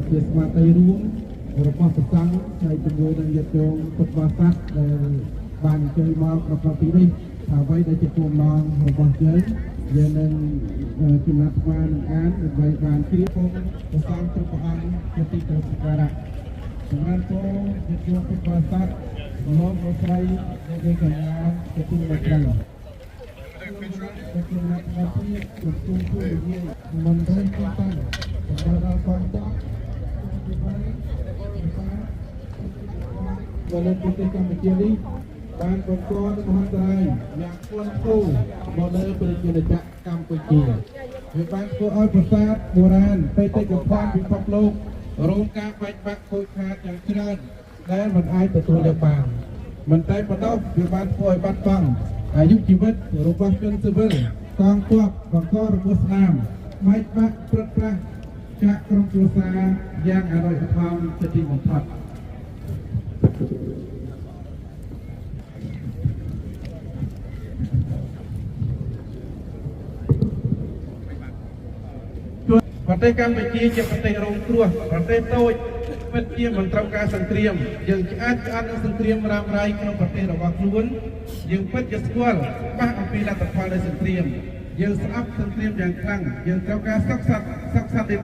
ជាស្មារតីរួមរបស់ប្រសង់ហើយជាមួយនឹងញាតិញោមពុទ្ធបរិស័ទដែលបានអញ្ជើញមកប្រកបពីនេះថាអ្វីដែលជាគោលបំណងរបស់យើងនឹងចំណាត់ស្មារនឹងអានដើម្បីបានជ្រាបផងប្រសង់គ្រប់ព្រះអង្គជាទីគោរពសក្ការៈសម្រាប់ពលញាតិញោមពុទ្ធបរិស័ទលោកលោកស្រីនិងកញ្ញាជាទីមេត្រីเป็นนักวิทยาจุดจุดผู้ยิ่งมันเริ่มต้นตั้งแต่เราฟังจากวันนี้กิจกรรมเกี่ยวกับการประกอบมหาวิทยาลัยอยากควรคู่โมเดลเป็นกิจกรรมกัมพูชีในการผู้อ้อยประสาทโบราณไปติดกับความพิภพโลกโรงการไฟฟ้าโคตรขาดอย่างเช่นและมันไอตัวตัวเดียวกันมันใช้ประตูในการป่วยบัดฟังอายุชีวิตរបស់ជនស៊ីវិលកងទ័ពបង្ករបួសស្នាមម៉េចបាក់ព្រឹកប្រាស់ចាក់ក្រុមគ្រួសារយ៉ាងអរិយធម៌ជាទីបំផុតប្រទេសកម្ពុជាជាប្រទេសរងគ្រោះប្រទេសតូចពិតជាមិនត្រូវការសង្គ្រាមយើងឆ្អាតនឹងសង្គ្រាមរ៉ាំរ៉ៃក្នុងប្រទេសរបស់ខ្លួនយើងពិតជាស្គាល់ច្បាស់អំពីលទ្ធផលនៃសង្គ្រាមយើងស្អប់សង្គ្រាមយ៉ាងខ្លាំងយើងត្រូវការសិក្សា